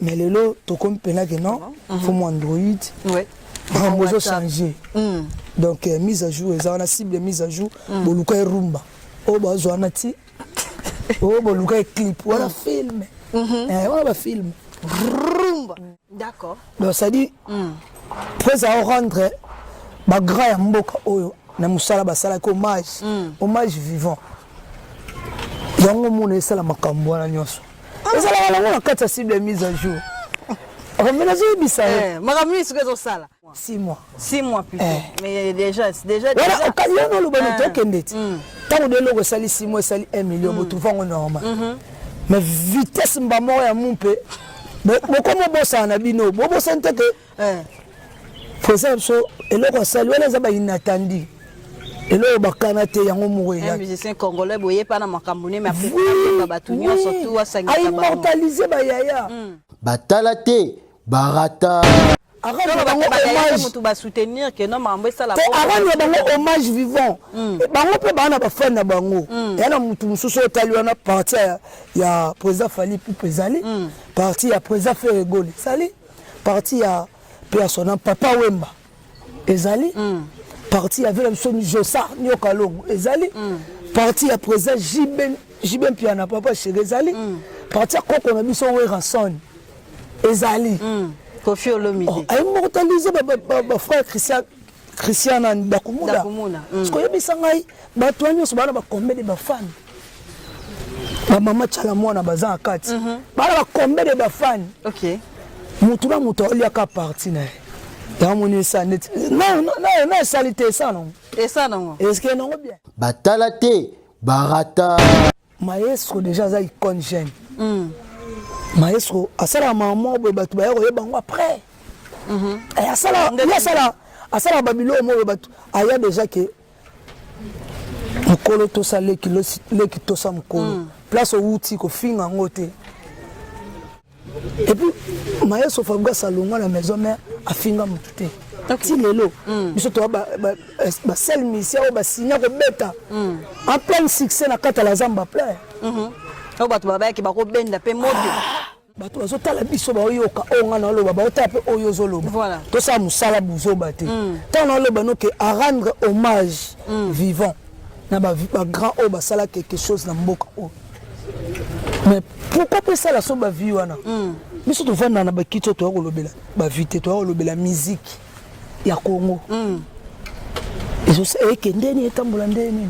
mais le lot to comme pena que non faut mon Android ouais on va changer donc mise à jour ça on a cible mise à jour boluka rumba oh bah zoanati oh boluka clip voilà film voilà film rumba d'accord donc ça dit après ça rendre ba grand ya mboka oyo na musala basala ko hommage vivant yango mona esala makambo wana nyonso ezala wala na kati ya cible mise à jour mais nazo bisa makambo ce que zo sala 6 mois 6 mois plus mais déjà voilà occasion lo bano to kendeti tango de logo sali 6 mois sali 1 million bo trouva ngo normal mais vitesse mbamo ya mumpe mais comment bossa na bino bobo sente que pour ça eloko sali wala za ba inattendu eloko bakana te yango moye un musicien congolais boye pa na makambo ne mais après ba tunyo surtout asangisa ba immortaliser ba yaya batala te barata hommage ba soutenir que non mambo ça la hommage vivant bango pe bana ba fan na bango yana mutu mususu otali wana parti ya président Fally Ipupa ezali parti ya président Ferregoli sali parti ya personnel Papa Wemba ezali parti ya vela msoni Josa Nyokalongo ezali parti ya président Jiben Piana Papa Chéri ezali parti ya Koko na biso Weranson ezali Kofi Olomide ay immortaliser ba frère Christian Ndakumuna parce que yebisa ngai bato nyonso bana ba kombe de ba fan ba mama chala mwana baza akati bana ba kombe de ba fan OK mutu na mutu ali aka parti na Damoni ça net. Non, salité ça non. Et ça non. Est-ce que non bien? Batalate, barata. Maestro déjà ça icône jeune. Maestro, asala maman be batu ba yo bango après. Et asala babilo mo batu. Aya déjà que mukolo to sale kilo leki to sa mukolo. Place au outil ko finga ngote. Et puis Maestro Fabga Salonga la maison mère a finga mutute. Si lelo biso to ba sel mission ba signer ko beta. En plein succès na kata la zamba plein. O batu baba ki ba ko benda pe mode. Bato bazo tala biso ba yoka onga na loba ba tape oyo zoloba. Voilà. To sa musala buzo bate. Tant na loba no ke à rendre hommage vivant. Na ba grand o ba sala quelque chose na mboka o. Mais pourquoi pas ça la soba vie wana? Biso to vanda na ba kito to ko lobela. Ba vite to ko lobela musique ya Congo. Et je sais que ndeni etambola ndeni.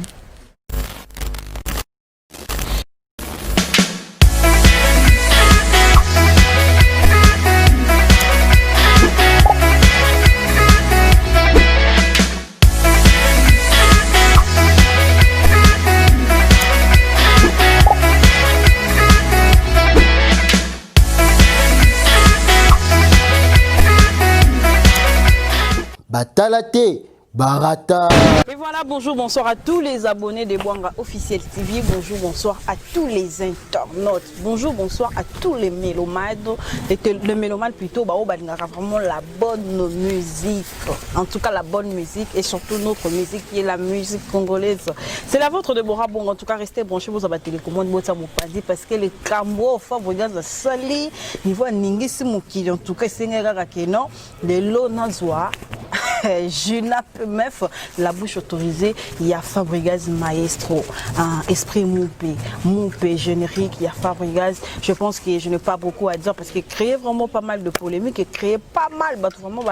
Batalate, barata. Et voilà, bonjour, bonsoir à tous les abonnés de Bwanga Officiel TV. Bonjour, bonsoir à tous les internautes. Bonjour, bonsoir à tous les mélomanes. Les mélomanes plutôt, vraiment la bonne musique. En tout cas, la bonne musique et surtout notre musique qui est la musique congolaise. C'est la vôtre de Bora Bon. En tout cas, restez branchés vous avez télécommande parce que les cambo, enfin, vous regardez sali, niveau ningisi mukili. En tout cas, c'est non, les lots nazwa. Junap Meuf, la bouche autorisée, il y a Fabregas Maestro, Esprit Moupé, générique, il y a Fabregas. Je pense que je n'ai pas beaucoup à dire parce qu'il crée vraiment pas mal de polémiques et crée pas mal, vraiment,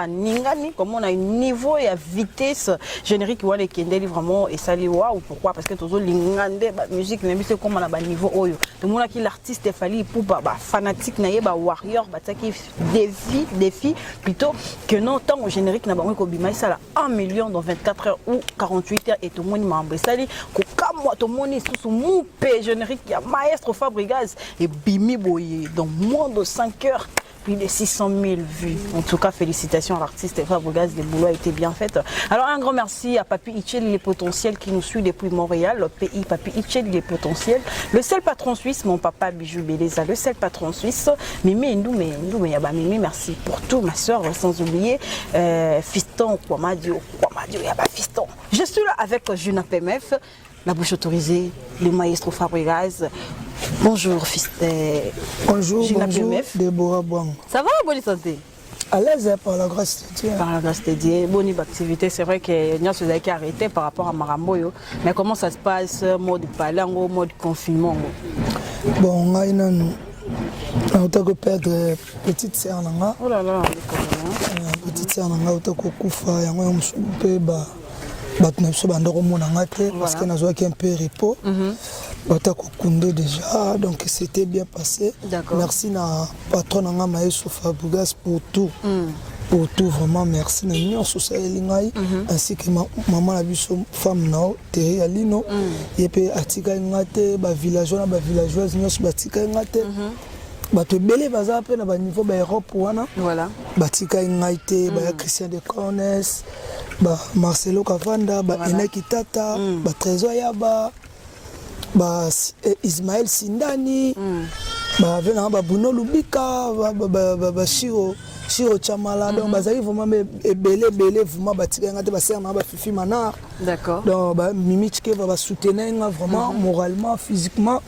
comme on a un niveau et à vitesse générique, voilà, qui est vraiment et ça ou pourquoi? Parce que toujours l'ingande, musique, même si c'est comme on a un niveau oyo. Le monde qui l'artiste Fally Ipupa, fanatique, warrior, défi, plutôt que non, tant au générique, n'a pas mais ça là 1 million dans 24 heures ou 48 heures et tout le monde m'a embrassé. Ça dit que comme moi tout le monde est sous mon générique, il y a Maestro Fabregas et Bimi Boye dans moins de 5 heures. Plus de 600 000 vues. En tout cas, félicitations à l'artiste Fabregas, le boulot a été bien fait. Alors, un grand merci à Papi Hitchell, les potentiels qui nous suit depuis Montréal, le pays Papi Hitchell, les potentiels. Le seul patron suisse, mon papa Bijou Beleza, le seul patron suisse. Mimi Ndoumé, Mimi, merci pour tout, ma soeur, sans oublier Fiston, Kwamadio, Yaba Fiston. Je suis là avec Junap MF. La bouche autorisée, le maestro Fabregas. Bonjour, fils de... Bonjour, Gina bonjour, PMF. Déborah Bouang. Ça va, bonne santé? À l'aise par la grâce de Dieu. Par la grâce de Dieu, bonne activité. C'est vrai que nous avons été arrêtés par rapport à Maramboyo. Mais comment ça se passe, mode parler, mode confinement? Bon, on a perdre petite sœur. Oh là là, petite sœur, on a kufa. On a parce que nous avons un peu de repos. Déjà, donc c'était bien passé. Merci à patron Maëso Fabougas pour tout. Pour tout, vraiment merci. Ainsi que maman la femme now, Terry Alino. Et puis Atika Ngate, villageois, villageoise, nous Batika Ngate. Bato belé baza pe na ba niveau ba Europe wana. Voilà. Batika Ngate, ba Christian de Cornes, ba Marcelo Kavanda, ba Enaki Tata, ba Trésor Yaba. Ba Ismaël Sindani, ba vena ba Bruno Lubika, ba Shiro Chamala, donc bazali vraiment belé vraiment batika ngate ba serna ba Fifi Manar. D'accord. Donc ba Mimichke va soutenir vraiment moralement, physiquement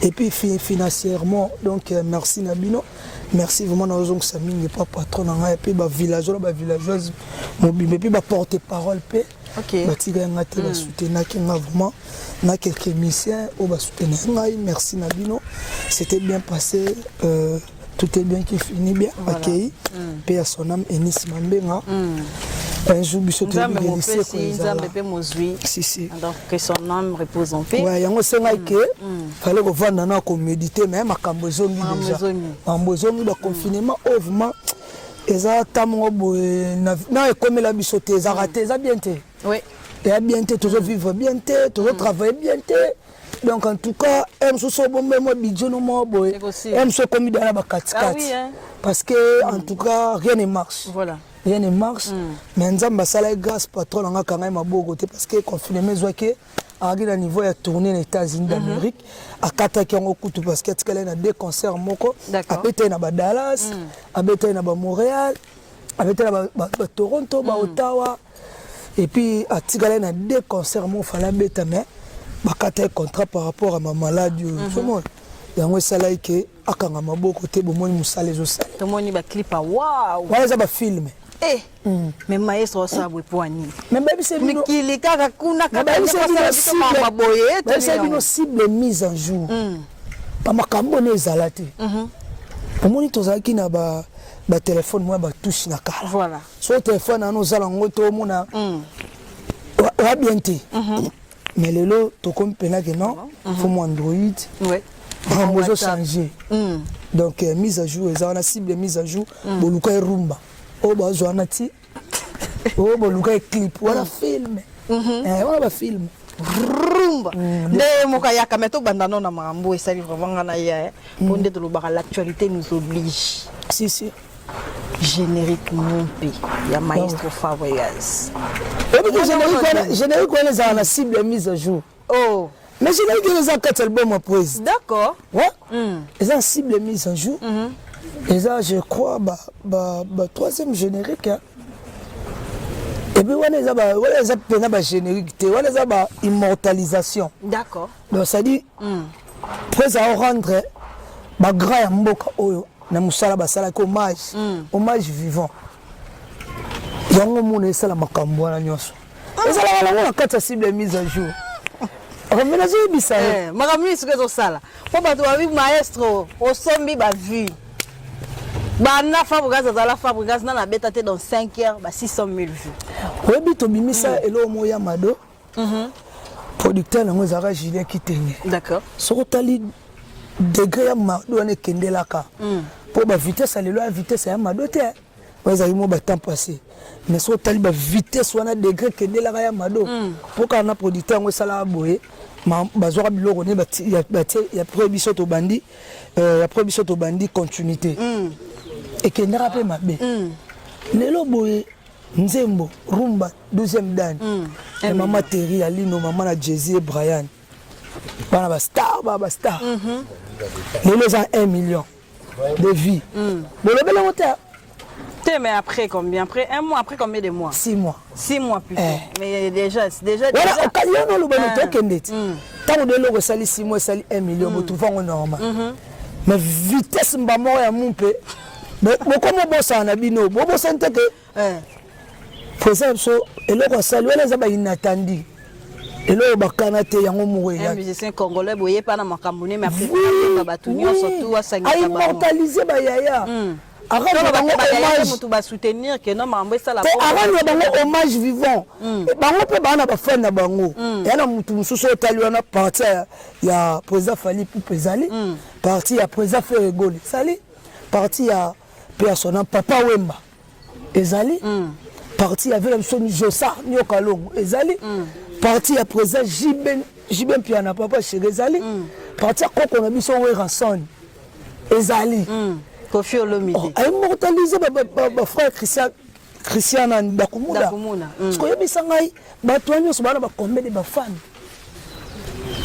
et puis financièrement. Donc merci Nabino. Merci vraiment na ozong sami n'est pas patron na et puis ba villageois ba villageoise mobile et puis ba porte-parole pe. OK. Batika ngate ba soutenir vraiment. On a quelques missions au soutenir. Merci Nabino. C'était bien passé. Tout est bien qui finit bien. Voilà. Accueilli. Paix à son âme Enis Mambenga. Un jour, je suis si. Donc que son âme repose en paix. Ouais, il y a un fallait que vendre qu'on méditer même à Cambozongi déjà. Cambozongi le confinement vraiment. Eza tamo boy na comme la bisoté eza raté eza bien té. Oui. Et à bien toujours vivre bien, toujours travailler bien. Donc en tout cas, M so bon moi bidjo no mo boy. M so comme dans la bakati. Parce que en tout cas, rien ne marche. Voilà. Rien ne marche. Mais nzamba sala grâce patron nga kanga maboko te parce que confinement zoké à niveau ya tourner les États-Unis d'Amérique à kataki ngo kutu parce que tikala na deux concerts moko apete na ba Dallas, apete na ba Montréal, apete na ba Toronto, ba Ottawa. Et puis, à Tigalé, il y a deux concerts, il fallait mettre un contrat par rapport à ma maladie. Il y a un salaire qui est à Kangamabo, côté de moi, il y a les autres. Tout le monde a un clip à waouh! Il y a un film. Eh! Mais maestro, ça va être poigné. Mais c'est une cible mise en jour. Pas ma cambone zalate. Pour moi, il y a un téléphone, moi, je touche na kala. Voilà. Sur téléphone, nous allons ngoto mona. Wa bienté. Mais le lot, to comme pena que non, faut mon Android. Ouais. On besoin changer. Donc mise à jour, ça on a cible mise à jour. Boluka rumba. Oh bah zoanati. Oh boluka clip. Voilà film. Voilà film. Rumba. Nde mokaya kameto bandano na marambo et ça livre vraiment na ya. Pour de l'actualité nous oblige. Si. Générique Mompé, il y a Maestro Fabregas. Générique, on est à la cible mise à jour. Oh! Mais générique, on est à 4 albums à prise. D'accord. Ouais? Ils ont une cible mise à jour. Et ça, je crois, troisième générique. Et puis, on est à générique, on est à immortalisation. D'accord. Donc, ça dit, pour ça rendre, grand mboka oyo. Na musala basala ko hommage vivant yango mona esala makambo na nyonso ezala wala na kata cible mise à jour ramena zo bisa makambo isuke zo sala po bato ba maestro osombi ba vie ba na Fabregas azala Fabregas na beta te dans 5 heures ba 600 000 vues webi to bimisa elo moya mado producteur na ngozara Julien Kitenge. D'accord. Sokotali degré ya mado ne kendelaka pour ba vitesse à la vitesse ya mado te vous avez mo ba temps passé mais sokotali ba vitesse wana degré kendelaka ya mado pour kana producteur ngo sala boye bazora biloko ne ya prohibition to bandi ya prohibition to bandi continuité et kendera pe mabe lelo boye Nzembo, Rumba, 12e dan. Maman Terry, Alino, maman na Jay-Z et Brian. Baba star. Les gens 1 million de vies. Mais après combien? Après 1 mois, après combien de mois? 6 mois. 6 mois plus tôt. Mais déjà. Voilà, occasion le bon tant de l'eau sali 6 mois sali 1 million vous trouvez en normal mais vitesse mbamo ya mumpe comment bon ça na bino bon sente que pour ça et l'eau sali wala za ba inattendu et l'eau bakana te yango mourir un musicien congolais boyé pas na makambo mais après batu surtout à 5 immortaliser ba yaya soutenir que non ça la hommage vivant bango pe bana ba fan na bango yana mutu mususu otaliwana parti ya président Fally Ipupa ezali parti ya président Ferregoli sali parti ya personnel Papa Wemba ezali parti ya Vela Soni Josa Nyokalongo ezali parti ya président Jiben Piana Papa Chéri parti ya Koko na biso Ranson ezali Kofi Olomide. Immortaliser ma frère Christian Dakumuna. Parce que yebisangai batwanyo so bana ba combien de ba fans.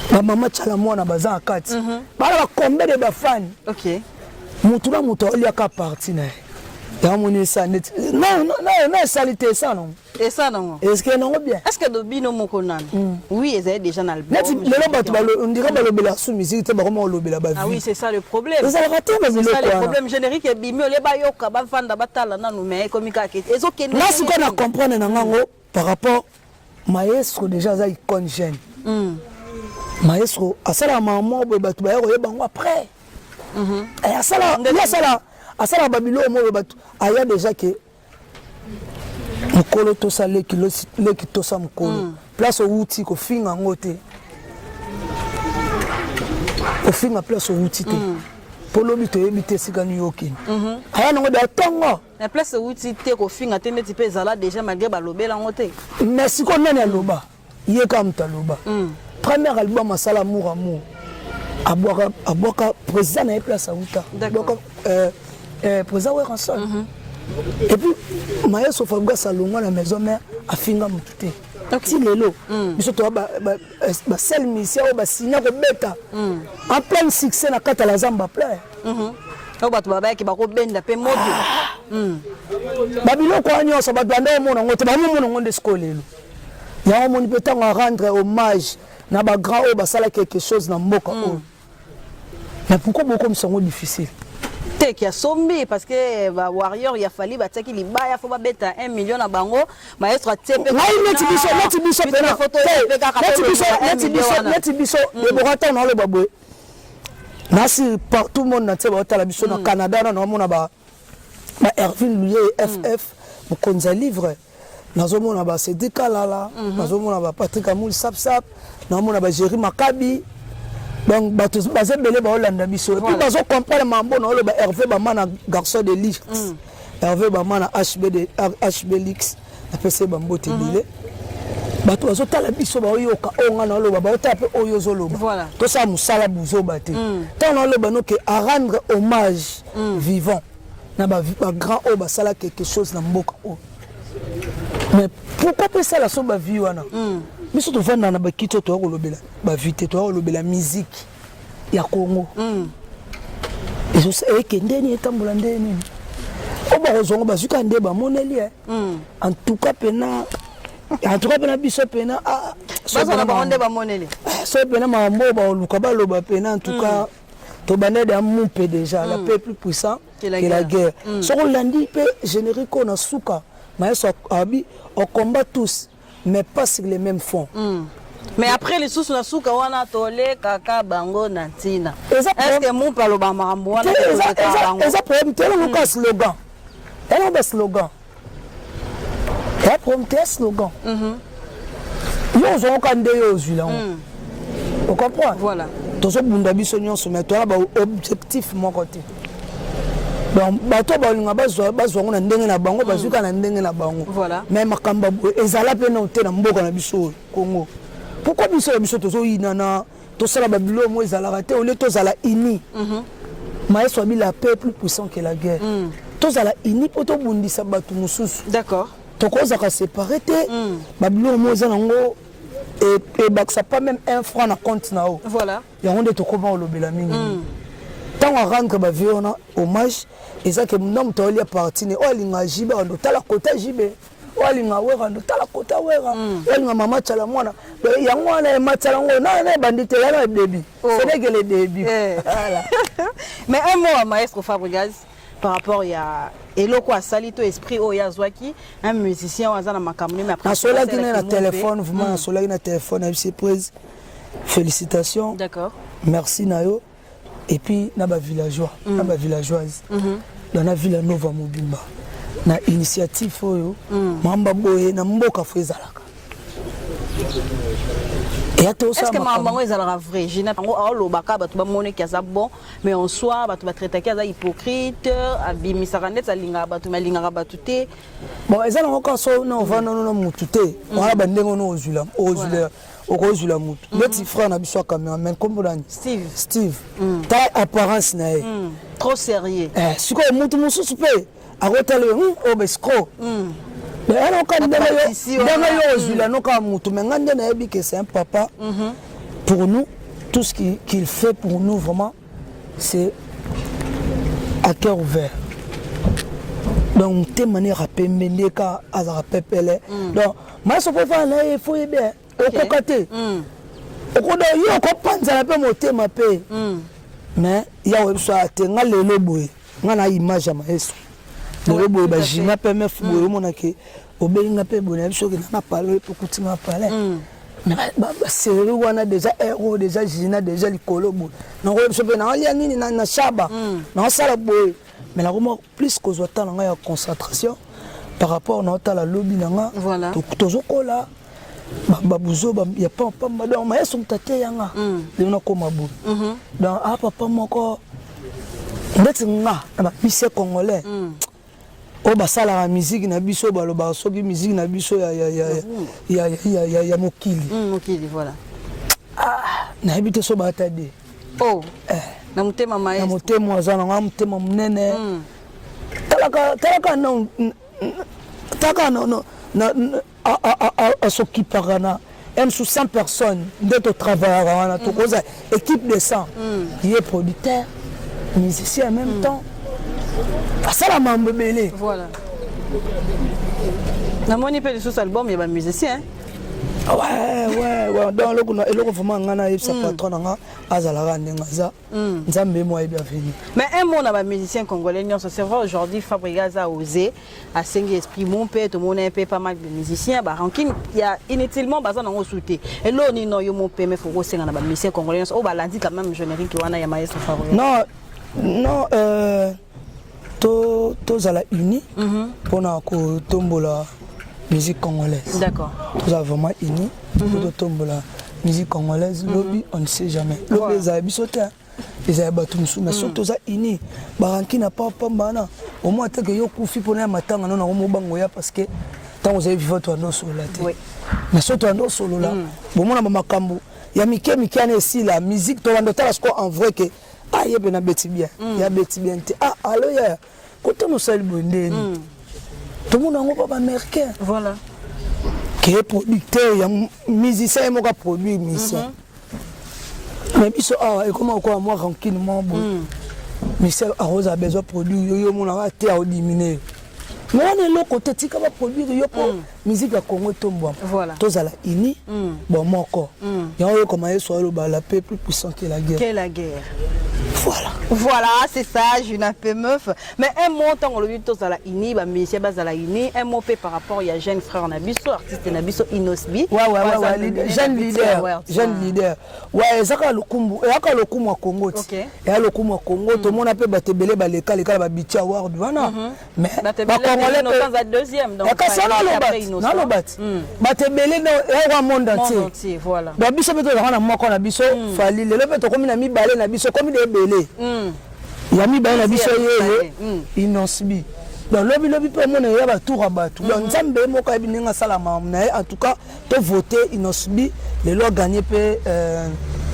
Ba mama chala mwana baza akati. Bana ba combien de ba fans. OK. Mutuna mutoli aka parti na. Ya moni ça net. Non, salité ça non. Et ça non. Est-ce que non bien? Est-ce que Dobino Mokonan? Oui, ils étaient déjà dans le bon. On dirait que le sous musique c'est vraiment le bela ba. Ah oui, c'est ça le problème. C'est ça le problème générique et bimio les bayoka ba fanda batala na nous mais comme ka ke. Ezo ke. Là ce qu'on a comprendre na ngango par rapport maestro déjà za icône jeune. Maestro asala maman bo batu ba yo bango après. Et asala babilo mo batu aya déjà que mukolo to sa leki to sa mukolo place au outil ko finga ngote ko finga place au outil te polo bito ebite sika New York aya ngo da tongo la place au outil te ko finga te neti pe zala déjà malgré balobela ngote merci ko nani aloba ye kam taloba premier album asala amour aboka président na place à outa aboka président ouais Ranson. Et puis Maestro Fabrice Salongo na maison mère a finga mututé. Ti lelo biso to ba sel mission ba signa ko beta en plein succès na kata la zamba plein o ba to ba ki ba ko benda pe mobile babilo ko anyo so ba danda mo na ngote ba mo no ngonde skolelo ya mo ni peta nga rendre hommage na ba grand o ba sala quelque chose na mboka o mais pourquoi beaucoup me sont difficile qui a sombi parce que ba warrior il a fallu ba tsaki li ba ya faut ba beta 1 million na bango maestro a tsepe neti biso pena neti biso e borata na le babwe nasi partout monde na tseba otala biso na Canada na mona ba Ervin Luye FF mo konza livre nazo mona ba Cédric Kalala nazo mona ba Patrick Amoul Sapsap na mona ba Jerry Makabi. Donc bazo belé ba Hollande biso et puis bazo comprendre mambo na lo ba Hervé ba mana garçon de Lix Hervé ba mana HBLX apese ba mbote bilé bato bazo tala biso ba yoka onga na lo ba tape oyo zo lo voilà to ça musala buzo baté tant na lo ba no que à rendre hommage vivant na ba grand o ba sala quelque chose na mboka o mais pourquoi pas ça la so ba vie wana mais surtout vendre na bakito to kolobela ba vite to kolobela musique ya Congo et je sais que ndeni etambola ndeni o ba rozongo ba zuka ndeba moneli en tout cas pena biso pena ça na ba ndeba moneli so pena mambo ba luka ba loba pena en tout cas to banede amu pe déjà la paix plus puissant que la guerre so landi pe générique on a suka mais abi on combat tous mais pas sur les mêmes fonds. Mais après les sous na souka wana tolé kaka bango na tina. Est-ce que mon palo ba marambo wana ça problème tel un slogan. Elle a un slogan. Elle problème tel slogan. Yo zo kande yo zula. On comprend? Voilà. Tozo bunda biso nyonso mais toi ba objectif mon côté. Donc bato balinga bazwa na ndenge na bango bazuka na ndenge na bango mais makamba ezala pe na te na mboka na biso Congo pourquoi biso tozo inana to sala babilo mo ezala te ole to zala ini maestro abi la paix plus puissant que la guerre to zala ini poto bundisa bato mususu d'accord to ko zaka séparer te babilo mo ezala ngo et baksa pas même 1 franc na compte na o voilà ya onde to ko ba olobela mingi tant à rendre ba viona hommage et ça que nom to lia parti ne o linga jibe on tala kota jibe walinga wera ndo tala kota wera walinga mama chala mwana yango wana matala ngo na bandite yana début c'est que les débuts voilà. Mais un mot à Maestro Fabregas par rapport à eloko asali to esprit o yazwaki un musicien wazana makamuni mais après nasola ki na téléphone vraiment nasola ki na téléphone à surprise félicitations d'accord merci nayo et puis na ba villageois na ba villageoise dans la ville Nova Mobimba na initiative oyo mamba boye na mboka fezalaka. Est-ce que maman est vrai? Je n'ai pas le baka batu ba monnaie qui a bon mais en soi batu ba traiter qui a hypocrite abimi saranet alinga batu malinga batu te bon ezala encore so non va non mutute wala bandengo no ozula ozula mutu petit frère na biso cameraman comme Steve ta apparence na trop sérieux siko mutu mususu pe akotale obesco mais alors quand c'est un papa pour nous tout ce qu'il fait pour nous vraiment c'est à cœur ouvert donc t'es manière à peiner quand à rappeler donc moi ce que faire là il faut bien au côté au côté il y a encore pas ça peut monter ma paix mais il y a aussi à tenir le lobo ngana image à maestro le boy ba jina pe me fu boy mona ke obelinga pe bona biso ke na parler pour continuer parler mais ba série wana déjà héros déjà jina déjà likolo boy na ko biso pe na ali nini na shaba na sala boy mais la vraiment plus que zota nga ya concentration par rapport na la lobby nga voilà tozokola ba buzo ba ya pa donc ma yeso mtate yanga le na ko mabu donc a papa moko ndeti nga ba mise congolais o basala la musique na biso baloba soki musique na biso ya mokili voilà na habite so batade na mutema maestro na mutema zana nga mutema munene talaka no a s'occupera na sous 100 personnes d'autres travailleurs na to koza équipe de 100 qui est producteur musicien en même temps. Ça la mambe belé. Voilà. Na moni pe sous album il y a musicien. Ouais dans le vraiment ngana y sa patron nga azala ndenga za nzambe moi bien fini. Mais un mot na ba musicien congolais non c'est vrai aujourd'hui Fabregas a osé à singe esprit mon père tout mon un peu pas mal de musiciens ba ranking il y a inutilement bazan en souté et là ni non yo mon père mais faut resenga na ba musicien congolais au ba landi quand même générique wana ya maestro Fabregas. Non tous à la uni pour nous tombola musique congolaise. D'accord. Tous à vraiment uni pour tombola musique congolaise. Lobby on ne sait jamais. Lobby les abisote les abatumsu mais surtout à uni. Baranki n'a pas bana. Au moins tant que yo kufi pour na matanga non na mobango ya parce que tant vous avez vu votre ando sur la tête. Mais surtout ando solo là. Bon moi na makambo. Ya mike ane ici la musique to ando tala sko en vrai que ah y'a bien bêti bien ah allo ya quand on sait le bonnet tout le monde a pas américain voilà qui est producteur ya musicien mo ka produire musicien mais biso ah et comment quoi moi tranquillement bon musicien a rosa besoin produire yo mon a été à diminuer mais on est là côté tika va produire yo pour musique à Congo tombo voilà tous à la ini bon moko ya yo comment eso le ba la paix plus puissant que la guerre. Que la guerre. Voilà, c'est ça, je n'ai pas meuf. Mais un mot, tant on le dit tous à la INI, bah, monsieur Baz à la INI, un mot fait par rapport, il y a jeune frère Nabiso, artiste Nabiso Inosbi. Ouais, jeune leader. Ouais, ça a le kumbu, et ça le kumbu à Congo. Et à le kumbu à Congo, tout le monde a pu battre belé, les cas, bah, biti award, voilà. Mais, bah, Congolais, c'est deuxième, donc. Ça n'a le bat. Battre belé, et un monde entier. Voilà. Bah, biso, peut-être, on a moins qu'on a biso, fallait, le fait, comme il a mis balé, Nabiso, comme il est belé. Yami ba na biso yeye inosbi donc lobi pe mona ya ba tour abatu donc nzambe moko ya binenga salama na en tout cas to voter inosbi le lo gagner pe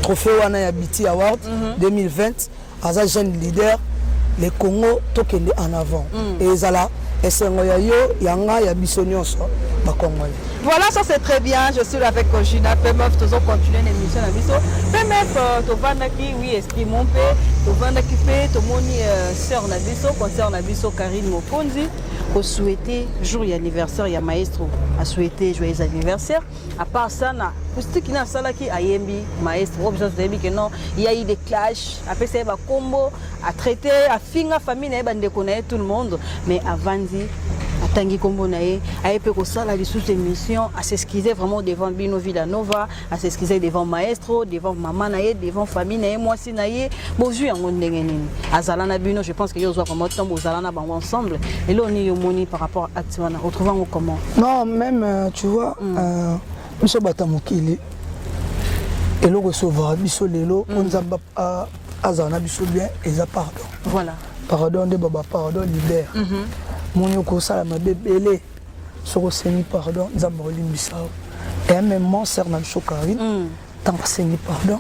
trophée wana ya BT Award 2020 as a jeune leader le Congo to kende en avant et ezala esengo ya yo yanga ya biso nyonso Congolais. Voilà, ça c'est très bien. Je suis avec Gina PMF. Nous allons continuer l'émission. PMF, tu vas oui, esprit mon père. Tu vas tu moni sœur Nabiso, concert Nabiso Karine Mokonzi. Pour souhaiter jour et anniversaire, il y a maestro a souhaité joyeux anniversaire. À part ça, pour ceux qui n'ont pas qui a yembi maestro, il y a eu des clashs. Après ça, il y a combo à traiter, à finir famille, il y a connaître tout le monde. Mais avant dit Tangi Kombo nae ayepe ko sala li sous émission à s'excuser vraiment devant Bino Villanova, à s'excuser devant maestro, devant maman nae, devant famille nae, moi si nae bozu yango ndenge nini azala na Bino. Je pense que yo zo comme temps bozala na bango ensemble et là on est moni par rapport à Tiwana retrouvant comment. Non, même tu vois biso batamukili et le recevoir biso lelo on zamba azana biso bien et ça pardon. Voilà. Pardon de baba pardon libère. Mon yoko sala ma bébélé sur seni pardon zamba limbisa et même mon sœur na biso Karine tant seni pardon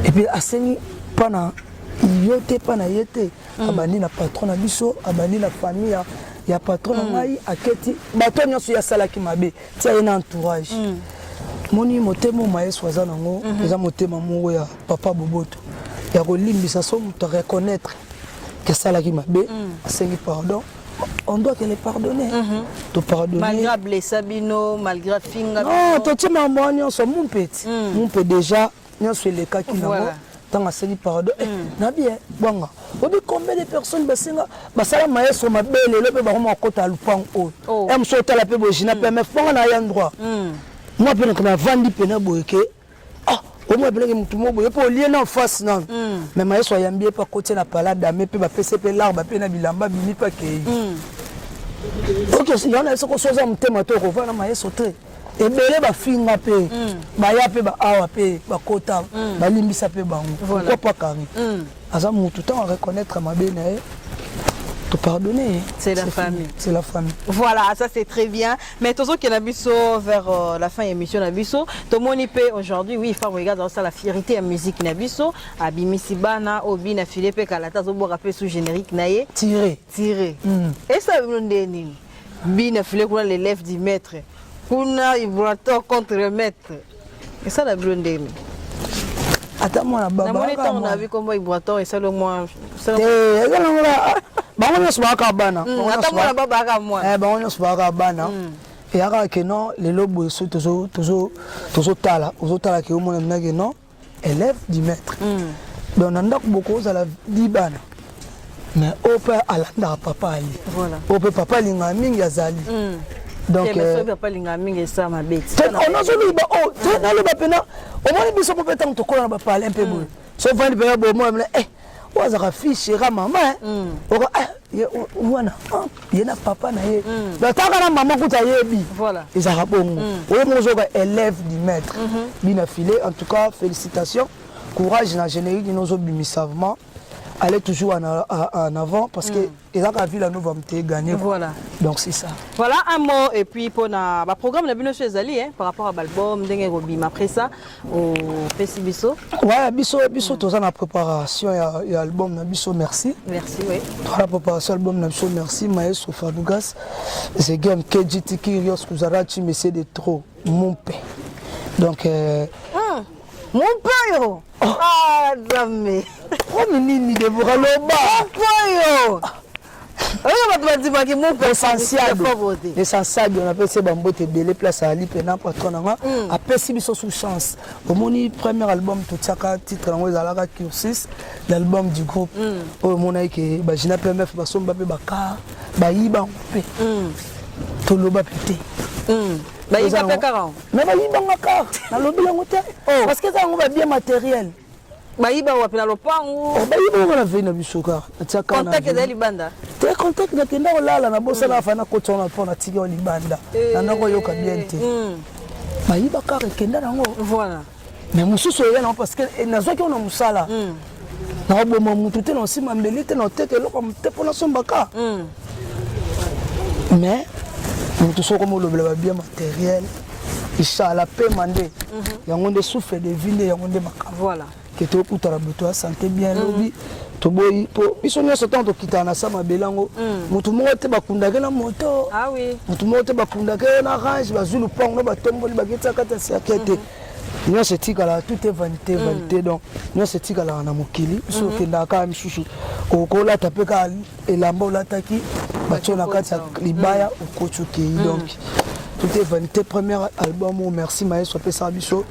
et puis aseni pana yote pana yete abani na patron na biso abani na famille ya patron na ngai aketi bato nyonso ya sala ki mabe tia ina entourage moni motemo maes waza nango eza motema mongo ya papa Boboto ya kolimbisa so muto reconnaître que sala ki mabe aseni pardon. On doit que les pardonner. Te pardonner. Malgré blessé Bino, malgré finga. Non, tu sais ma moignon son mon petit. Mon peut déjà non sur les cas qui n'ont tant à se pardon. Na bien bonga. Vous savez combien de personnes basinga basala maestro ma belle le pe ba ko kota lupang o. Em so tala pe bojina pe me fonga na ya endroit. Moi pe na vandi pe na boyeke. Au moins bien que tout le monde peut lier en face non mais maestro yambi pas côté la palade mais pe ba PCP l'arbre pe na bilamba bini pas que OK si on a ce que chose am tema to ko va na maestro très et belé ba finga pe ba ya pe ba awa pe ba kota ba limbisa pe bango pourquoi pas Karine asa mutu temps à reconnaître ma bene te pardonner c'est la famille. C'est la famille. Voilà, ça c'est très bien. Mais toujours qu'il y a Nabiso vers la fin de l'émission Nabiso, tout le monde peut aujourd'hui, oui, il faut regarder ça la fierté à musique Nabiso, à Bimisibana, Obi na Philippe Kalata, zo rapper sous générique naé tiré. Et ça veut dire Bina Philippe pour l'élève du maître. Kuna Ibrato contre le maître. Et ça la blonde. Attends moi la baba. On a vu comment Ibrato et ça le moins. Bango nyonso baka bana atamona babaka mwana bango nyonso baka bana eyaka ke non lelo boye so tozotala ke omona mina ke non élève du maître donc na ndako boko ozala di bana mais oyo mpe alandaka papa ali oyo mpe papa alingaka mingi azali donc papa alingaka mingi esa mabeti onazoloba o te naloba mpena omoni biso mpo mpe ntango tokola na bapale mpe boye so vandi mpena bomona wazaka fiche ra maman ora wana yena papa na ye bataka na maman kuta yebi voilà ezaka bongo oyo mozoka élève du maître bina filé en tout cas félicitations courage na générique nozo bimisavement aller toujours en avant parce que ezaka ville nous va me gagner voilà donc c'est ça voilà un mot et puis pour na ba programme na bino chez Zali par rapport à l'album ndenge robim après ça au Pesibiso ouais biso toza na préparation ya album na biso merci oui la préparation album na biso merci maestro Fabregas c'est game KGT Kirios Kuzarachi mais c'est de trop mon père donc mon père ah jamais oh nini de Buraloba mon père l'essentiel on appelle ça bambote belé place à lipe na patron nga apesi biso sous chance au moni premier album tout tiaka titre ngo ezalaka cursus l'album du groupe au mona ke ba Gina PMF basomba pe baka bayiba pe to loba pété bayiba pe 40 mais bayiba ngaka na lobi yango te parce que ça on va bien matériel bayiba wapi na lopango bayiba na vena bisoka tiaka contact de libanda te contact de kenda olala na bosa na fana ko tsona pona tika libanda na ndako yoka bien te bayiba ka kenda nango voilà mais mususu yena parce que nazoki on a musala na bomo mutu te na sima mbeli te na teke loko te pona sombaka mais mutu soko mo lobela bien matériel Ishala pe mandé yango nde souffle de vie yango nde makava voilà que tu as la santé bien lobby toboyi po biso nyonso ntango tokitana na sa mabelango motu moko te bakundaki na moto motu moko te bakundaki na range bazwi lupango no batomboli baketisa kati ya siake te nyonso etikala tout est vanité vanité donc nyonso etikalaka na mokili biso okendaka kaka misusu okolata mpe kaka elamba olataki batio na kati ya libaya okoti okei donc tout est vanité premier album merci maestro apesaka biso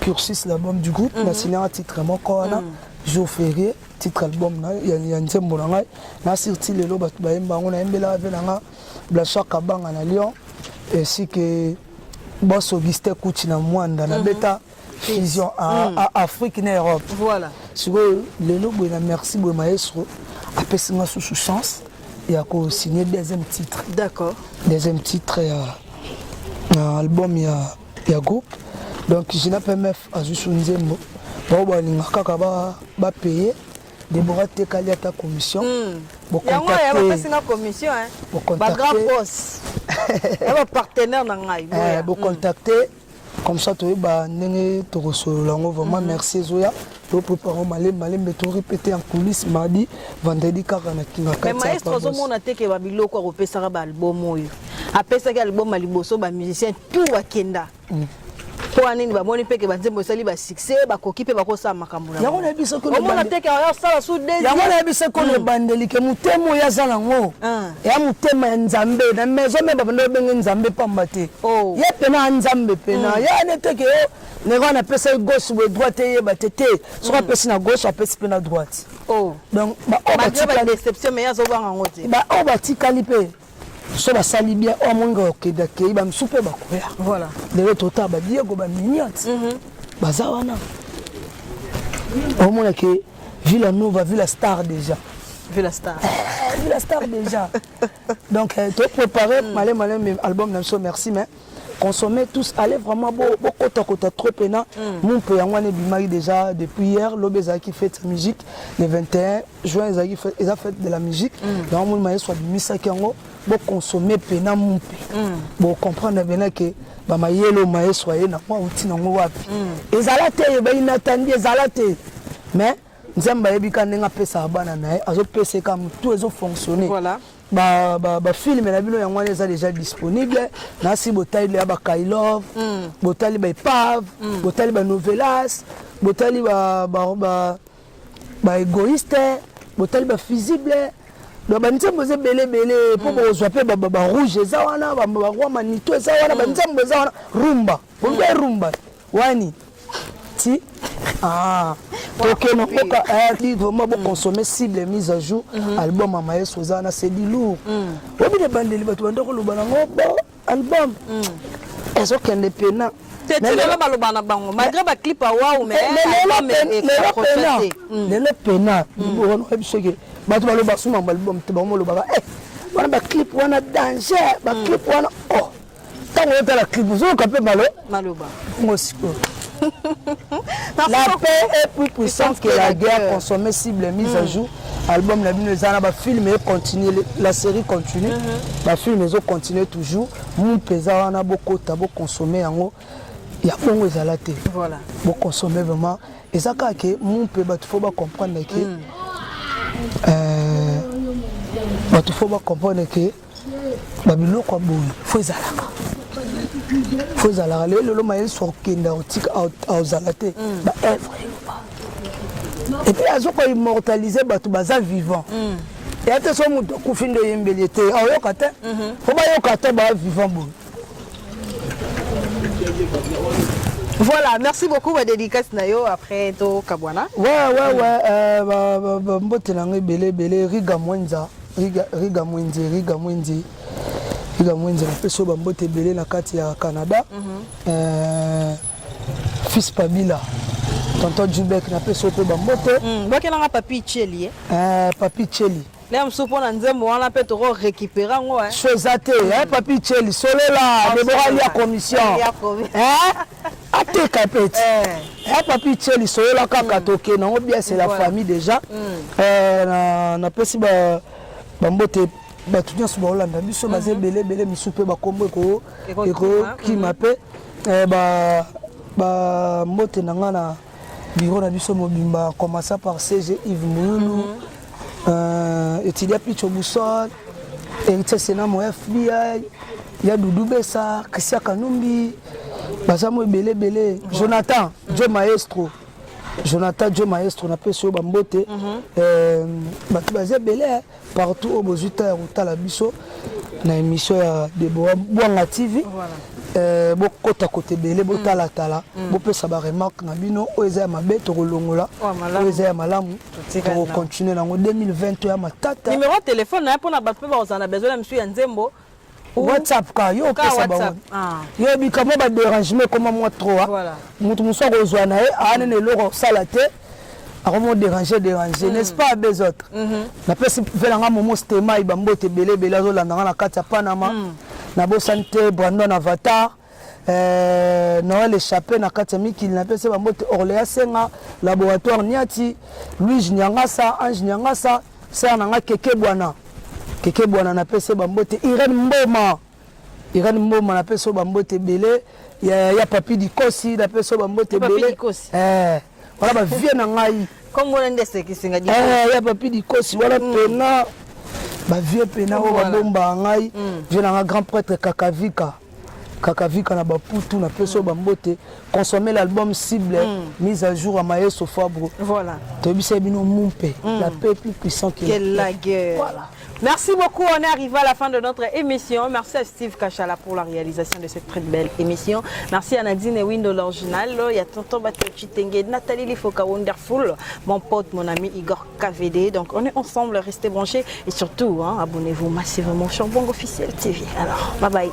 cursus l'album du groupe na signé un titre moko wana jour férié titre album na ya nzembo na ngai na sorti lelo bato bayemba ngo na yembela ave na nga Blanchard Kabanga na Lyon ainsi que boss Augustin Kouchi na Mwanda na beta fusion à Afrique na Europe voilà sikoyo lelo boye na merci boye maestro apesi nga sous chance ya ko signer deuxième titre d'accord deuxième titre ya album ya groupe donc je n'ai pas meuf à juste nzembo ba linga kaka ba payer Deborah tekali ata commission bo contacter ya commission ba grand boss ba partenaire na ngai bo contacter comme ça tu ba ndenge to resololango vraiment merci Zoya to préparer malem to répéter en coulisses mardi vendredi kaka na kinga kati mais maestro zo mona teke ba biloko ko pesa ba album oyo apesa ka album aliboso ba musicien tout wakenda pour anini ba moni peke ba nzembo sali ba succès ba koki pe ba ko sa makambo na yango na biso ko mona teke ya sala sous des yango na biso ko le bandeli ke mutemo ya zala ngo ya mutema ya nzambe na maison me ba ndo benga nzambe pamba te ye pena nzambe pena ya ne teke ne gona pesa gauche ou droite ye ba tete so ka pesa na gauche apesa pe na droite donc ba ba déception mais ya zo banga ngote ba o ba tikali pe so basali bien o mongo okeda ke ba msupe bakoya voilà lelo tota ba Diego ba Mignotte baza wana o mona ke Villa Nova Villa Star déjà Villa Star donc tu préparé malem album na so merci mais consommer tous allez vraiment beaucoup trop pena mon peu yango bimari déjà depuis hier l'obéza qui fait sa musique le 21 juin ils a fait de la musique donc mon maestro bimisa kango bo consommer pena mon peu bo comprendre bien que ba mayelo maestro ye na moi uti nango wapi ezalate ba inatandi ezalate mais nzamba yebika ndenga pesa bana na azo pesa comme tout ezo fonctionner voilà ba film na bino yango eza déjà disponible na si botali ya ba Kailov botali ba Epave botali ba Novelas botali ba égoïste botali ba fusible do ba nzembo ze belé po bozwa pe ba rouge eza wana ba roi manito eza wana ba nzembo eza wana rumba bonga rumba wani ti ok non dit vraiment bon consommer cible mise à jour album à maestro zana c'est du lourd obi de bande libato bandoko lobana ngo album ezo kende pena tetile ba lobana bango malgré ba clip a wow mais le pena bon ebiseke bato baloba suma album te bango lobaka wana ba clip wana danger ba clip wana tango yota la clip zo ka pe maloba ngosiko la paix est plus puissante que la guerre. Consommer cible mise à jour. Album la bino zana ba film et continue la série continue. Ba film ils continue toujours. Mon pesa wana boko tabo consommer yango. Ya bongo ezalate. Voilà. Bo consommer vraiment et ça que mon pe ba faut pas comprendre que ba faut pas comprendre que ba biloko boy faut ezalaka. Faut zala le maïs sur kenda otika auzalate ba œuvre et puis azo ko immortaliser batu baza vivant et ate so muto kufindo yembelete ayokata faut ba yokata ba vivant bon. Voilà, merci beaucoup ba dédicace na yo après to kabwana mbote na ngebele riga mwenza riga mwenzi Iga mwenze na peso bambote belé na kati ya Canada fils Pabila tonton Jubek na peso pe bambote bokela nga papi Cheli papi Cheli là msupo na nzembo wana pe to récupérer ngo chozate papi Cheli solola Deborah ya commission ateka peti papi Cheli solola kaka toke na bien c'est la famille déjà na pesi bambote batunya suba Hollande biso baze belé misupe ba kombo eko ki mape ba mbote nanga bureau na biso mobimba commença par CG Yves Moulou étudiant Picho Boussol héritier Sénat mo FBI ya Doudou Bessa Christian Kanumbi bazamo belé Jonathan Joe Maestro na peso bambote batu bazé belé partout au bozuta ruta la biso na émission ya Deboa Bwanga TV bokota côté belé botala tala bopesa ba remarque na bino oza ya mabe to kolongola oza ya malamu to continuer nango 2020 ya matata numéro de téléphone na pour na bato ba ozana besoin na monsieur ya Nzembo WhatsApp ka yo pesa ba yo bi kamo ba dérangement comme moi trop voilà mutu muso ko zwana e ane ne loko sala te akomo déranger n'est-ce pas des autres na pesi velanga momo stema ibambote belé azolanda na kati ya Panama na bo santé Brandon Avatar Noël échappé na kati ya mikili na pesi bambote Orléans Senga laboratoire Niati Louis Nyangasa Ange Nyangasa ser nanga Keke Bwana na pesi bambote Irène Mboma na pesi bambote belé ya Papi Dikosi na pesi bambote belé voilà ba vie na ngai comme on ndese kisinga di ya Papi Dikosi voilà pena ba vie pena o bomba ngai je na grand prêtre Kakavika na baputu na peso bambote consommer l'album cible mise à jour à Maestro Fabre voilà tobisa bino mumpe la paix plus puissant que la guerre voilà. Merci beaucoup, on est arrivé à la fin de notre émission. Merci à Steve Kachala pour la réalisation de cette très belle émission. Merci à Nadine Ewin de l'original. Il y a Tonton Batochi Tengue, Nathalie Lifoka Wonderful, mon pote, mon ami Igor KVD. Donc on est ensemble, restez branchés et surtout, abonnez-vous massivement sur Bongo Officiel TV. Alors, bye bye.